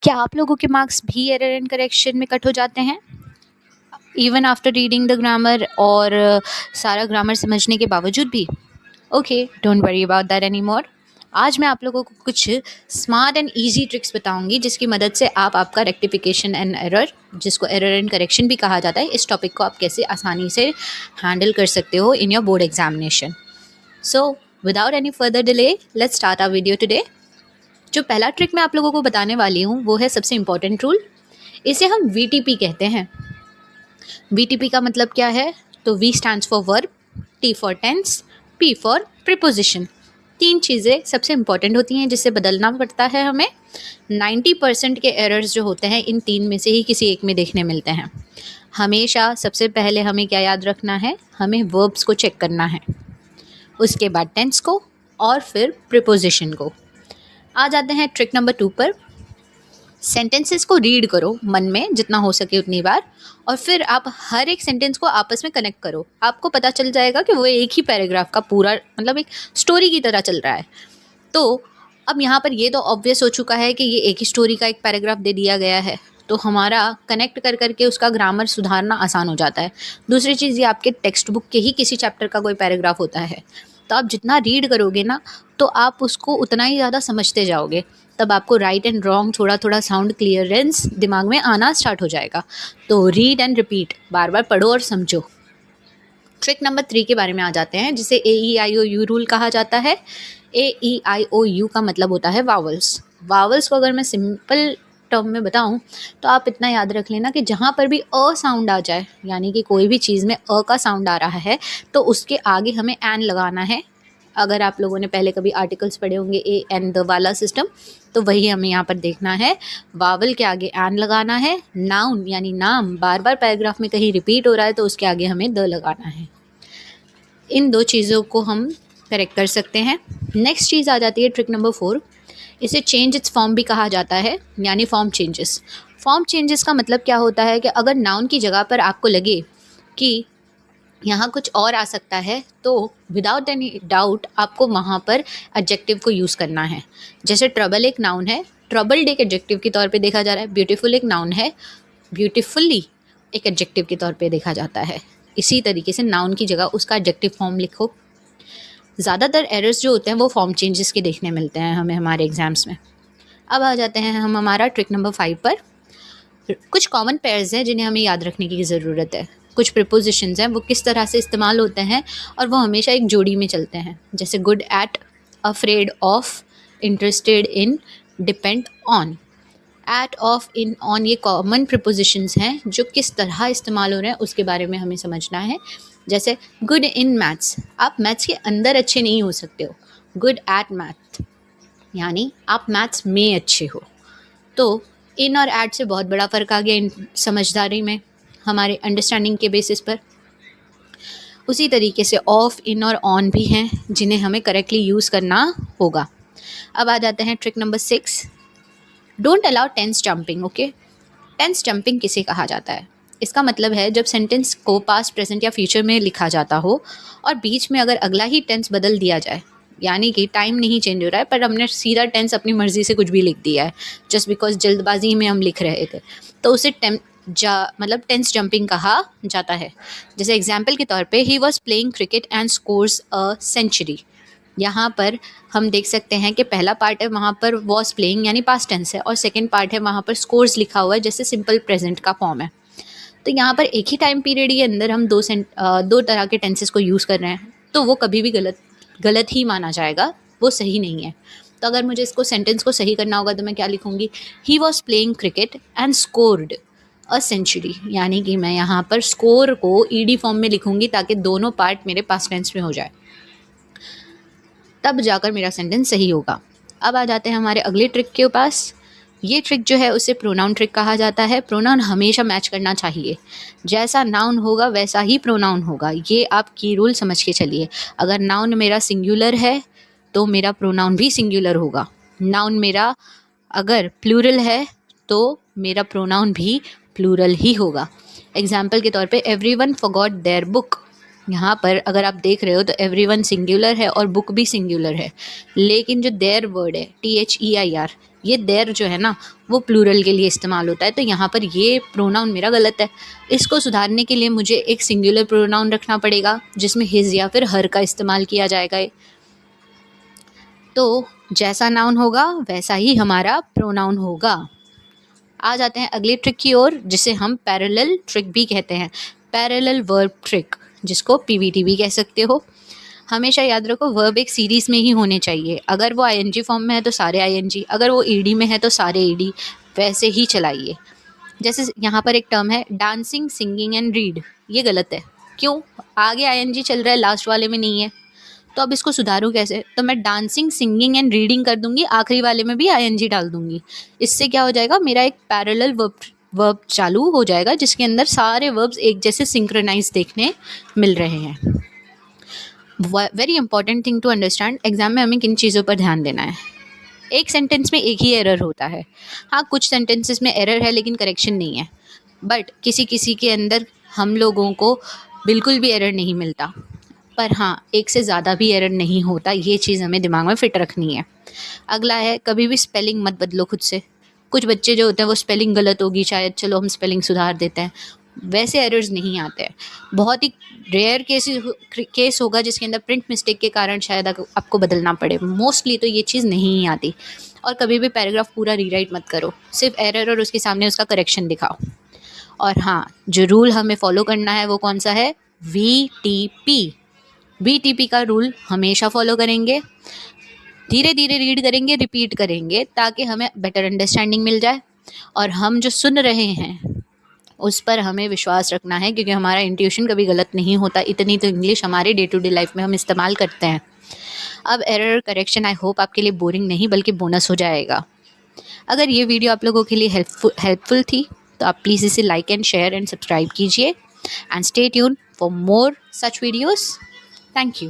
क्या आप लोगों के मार्क्स भी एरर एंड करेक्शन में कट हो जाते हैं even after reading the grammar और सारा ग्रामर समझने के बावजूद भी? Okay, don't worry about that any more. आज मैं आप लोगों को कुछ स्मार्ट एंड ईजी ट्रिक्स बताऊंगी जिसकी मदद से आप आपका रेक्टिफिकेशन एंड एरर, जिसको एरर एंड करेक्शन भी कहा जाता है, इस टॉपिक को आप कैसे आसानी से हैंडल कर सकते हो in your board examination. So without any further delay, let's start our video today. जो पहला ट्रिक मैं आप लोगों को बताने वाली हूँ वो है सबसे इम्पॉर्टेंट रूल। इसे हम VTP कहते हैं। VTP का मतलब क्या है? तो V stands for verb, T for tense, P for preposition. 3 चीज़ें सबसे इम्पॉर्टेंट होती हैं जिससे बदलना पड़ता है हमें। 90% के एरर्स जो होते हैं इन 3 में से ही किसी एक में देखने मिलते हैं। हमेशा सबसे पहले हमें क्या याद रखना है? हमें वर्ब्स को चेक करना है, उसके बाद टेंस को और फिर प्रीपोजिशन को। आ जाते हैं ट्रिक नंबर 2 पर। सेंटेंसेस को रीड करो मन में जितना हो सके उतनी बार, और फिर आप हर एक सेंटेंस को आपस में कनेक्ट करो। आपको पता चल जाएगा कि वो एक ही पैराग्राफ का पूरा, मतलब एक स्टोरी की तरह चल रहा है। तो अब यहाँ पर ये तो ऑब्वियस हो चुका है कि ये एक ही स्टोरी का एक पैराग्राफ दे दिया गया है, तो हमारा कनेक्ट कर करके उसका ग्रामर सुधारना आसान हो जाता है। दूसरी चीज़, ये आपके टेक्स्ट बुक के ही किसी चैप्टर का कोई पैराग्राफ होता है, तो आप जितना रीड करोगे ना तो आप उसको उतना ही ज़्यादा समझते जाओगे। तब आपको राइट एंड रॉन्ग, थोड़ा थोड़ा साउंड क्लियरेंस दिमाग में आना स्टार्ट हो जाएगा। तो रीड एंड रिपीट, बार बार पढ़ो और समझो। ट्रिक नंबर 3 के बारे में आ जाते हैं, जिसे AEIOU रूल कहा जाता है। AEIOU का मतलब होता है वावल्स। वावल्स को अगर मैं सिंपल टर्म में बताऊं तो आप इतना याद रख लेना कि जहाँ पर भी अ साउंड आ जाए, यानी कि कोई भी चीज़ में अ का साउंड आ रहा है, तो उसके आगे हमें एन लगाना है। अगर आप लोगों ने पहले कभी आर्टिकल्स पढ़े होंगे ए एन द वाला सिस्टम, तो वही हमें यहाँ पर देखना है। वावल के आगे एन लगाना है। नाउन यानी नाम बार बार पैराग्राफ में कहीं रिपीट हो रहा है तो उसके आगे हमें द लगाना है। इन 2 चीज़ों को हम करेक्ट कर सकते हैं। नेक्स्ट चीज़ आ जाती है ट्रिक नंबर 4। इसे चेंज इट्स फॉर्म भी कहा जाता है, यानी फॉर्म चेंजेस। फॉर्म चेंजेस का मतलब क्या होता है कि अगर नाउन की जगह पर आपको लगे कि यहाँ कुछ और आ सकता है, तो विदाउट एनी डाउट आपको वहाँ पर एडजेक्टिव को यूज़ करना है। जैसे ट्रबल एक नाउन है, ट्रबल्ड एक एडजेक्टिव के तौर पे देखा जा रहा है। ब्यूटीफुल एक नाउन है, ब्यूटीफुल्ली एक एडजेक्टिव के तौर पे देखा जाता है। इसी तरीके से नाउन की जगह उसका एडजेक्टिव फॉर्म लिखो। ज़्यादातर एरर्स जो होते हैं वो फॉर्म चेंजेस के देखने मिलते हैं हमें हमारे एग्जाम्स में। अब आ जाते हैं हम हमारा ट्रिक नंबर 5 पर। कुछ कॉमन पेयर्स हैं जिन्हें हमें याद रखने की ज़रूरत है। कुछ प्रीपोजिशंस हैं, वो किस तरह से इस्तेमाल होते हैं और वो हमेशा एक जोड़ी में चलते हैं। जैसे good at, afraid of, interested in, depend on. At, of, in, on, ये कॉमन प्रीपोजिशंस हैं जो किस तरह इस्तेमाल हो रहे हैं उसके बारे में हमें समझना है। जैसे गुड इन मैथ्स, आप मैथ्स के अंदर अच्छे नहीं हो सकते हो। गुड एट मैथ यानी आप मैथ्स में अच्छे हो। तो इन और एट से बहुत बड़ा फ़र्क आ गया इन समझदारी में, हमारे अंडरस्टैंडिंग के बेसिस पर। उसी तरीके से ऑफ, इन और ऑन भी हैं जिन्हें हमें करेक्टली यूज़ करना होगा। अब आ जाते हैं trick number 6। Don't allow tense jumping. Okay, tense jumping किसे कहा जाता है? इसका मतलब है जब सेंटेंस को पास्ट, प्रेजेंट या फ्यूचर में लिखा जाता हो और बीच में अगर अगला ही टेंस बदल दिया जाए, यानी कि टाइम नहीं चेंज हो रहा है पर हमने सीधा टेंस अपनी मर्जी से कुछ भी लिख दिया है, जस्ट बिकॉज जल्दबाजी में हम लिख रहे थे, तो उसे मतलब टेंस जंपिंग कहा जाता है। जैसे एग्जाम्पल के तौर पे, he was playing cricket and scores a century. यहाँ पर हम देख सकते हैं कि पहला पार्ट है वहाँ पर वॉज प्लेइंग यानी पास्ट टेंस है, और सेकेंड पार्ट है वहाँ पर स्कोर्स लिखा हुआ है जैसे सिंपल प्रेजेंट का फॉर्म है। तो यहाँ पर एक ही टाइम पीरियड के अंदर हम दो तरह के टेंसेस को यूज़ कर रहे हैं, तो वो कभी भी गलत ही माना जाएगा, वो सही नहीं है। तो अगर मुझे इसको सेंटेंस को सही करना होगा तो मैं क्या लिखूँगी? He was playing cricket and scored a century, यानी कि मैं यहाँ पर स्कोर को ईडी फॉर्म में लिखूँगी ताकि दोनों पार्ट मेरे पास्ट टेंस में हो जाए, तब जाकर मेरा सेंटेंस सही होगा। अब आ जाते हैं हमारे अगले ट्रिक के पास। ये ट्रिक जो है उसे प्रोनाउन ट्रिक कहा जाता है। प्रोनाउन हमेशा मैच करना चाहिए, जैसा नाउन होगा वैसा ही प्रोनाउन होगा। ये आप की रूल समझ के चलिए। अगर नाउन मेरा सिंगुलर है तो मेरा प्रोनाउन भी सिंगुलर होगा। नाउन मेरा अगर प्लूरल है तो मेरा प्रोनाउन भी प्लूरल ही होगा। एग्जाम्पल के तौर पे, एवरीवन फॉरगॉट देयर बुक। यहाँ पर अगर आप देख रहे हो तो एवरीवन सिंगुलर है और बुक भी सिंगुलर है, लेकिन जो देयर वर्ड है THEIR, ये देयर जो है ना वो प्लूरल के लिए इस्तेमाल होता है। तो यहाँ पर ये प्रोनाउन मेरा गलत है। इसको सुधारने के लिए मुझे एक सिंगुलर प्रोनाउन रखना पड़ेगा जिसमें हिज या फिर हर का इस्तेमाल किया जाएगा। तो जैसा नाउन होगा वैसा ही हमारा प्रोनाउन होगा। आ जाते हैं अगले ट्रिक की ओर, जिसे हम पैरेलल ट्रिक भी कहते हैं, पैरेलल वर्ब ट्रिक, जिसको PVT भी कह सकते हो। हमेशा याद रखो वर्ब एक सीरीज में ही होने चाहिए। अगर वो ING फॉर्म में है तो सारे ING, अगर वो ED में है तो सारे ED, वैसे ही चलाइए। जैसे यहाँ पर एक टर्म है डांसिंग, सिंगिंग एंड रीड, ये गलत है। क्यों? आगे ING चल रहा है, लास्ट वाले में नहीं है। तो अब इसको सुधारूँ कैसे? तो मैं डांसिंग, सिंगिंग एंड रीडिंग कर दूंगी, आखिरी वाले में भी ING डाल दूंगी। इससे क्या हो जाएगा, मेरा एक पैरेलल वर्ब चालू हो जाएगा जिसके अंदर सारे वर्ब्स एक जैसे सिंक्रोनाइज देखने मिल रहे हैं। Very important thing to understand, exam में हमें किन चीज़ों पर ध्यान देना है। एक सेंटेंस में एक ही एरर होता है। हाँ, कुछ सेंटेंसेस में एरर है लेकिन करेक्शन नहीं है, बट किसी किसी के अंदर हम लोगों को बिल्कुल भी एरर नहीं मिलता। पर हाँ, एक से ज़्यादा भी एरर नहीं होता, ये चीज़ हमें दिमाग में फिट रखनी है। अगला है, कभी भी स्पेलिंग मत बदलो खुद से। कुछ बच्चे जो होते हैं वो स्पेलिंग गलत होगी शायद, चलो हम स्पेलिंग सुधार देते हैं, वैसे एरर्स नहीं आते हैं। बहुत ही रेयर केस होगा जिसके अंदर प्रिंट मिस्टेक के कारण शायद आपको बदलना पड़े, मोस्टली तो ये चीज़ नहीं आती। और कभी भी पैराग्राफ पूरा रीराइट मत करो, सिर्फ एरर और उसके सामने उसका करेक्शन दिखाओ। और हाँ, जो रूल हमें फॉलो करना है वो कौन सा है? VTP का रूल हमेशा फॉलो करेंगे, धीरे धीरे रीड करेंगे, रिपीट करेंगे, ताकि हमें बेटर अंडरस्टैंडिंग मिल जाए। और हम जो सुन रहे हैं उस पर हमें विश्वास रखना है, क्योंकि हमारा इंट्यूशन कभी गलत नहीं होता। इतनी तो इंग्लिश हमारे डे टू डे लाइफ में हम इस्तेमाल करते हैं। अब एरर करेक्शन आई होप आपके लिए बोरिंग नहीं बल्कि बोनस हो जाएगा। अगर ये वीडियो आप लोगों के लिए हेल्पफुल थी तो आप प्लीज़ इसे like and share and subscribe कीजिए, and stay tune for more such videos. Thank you.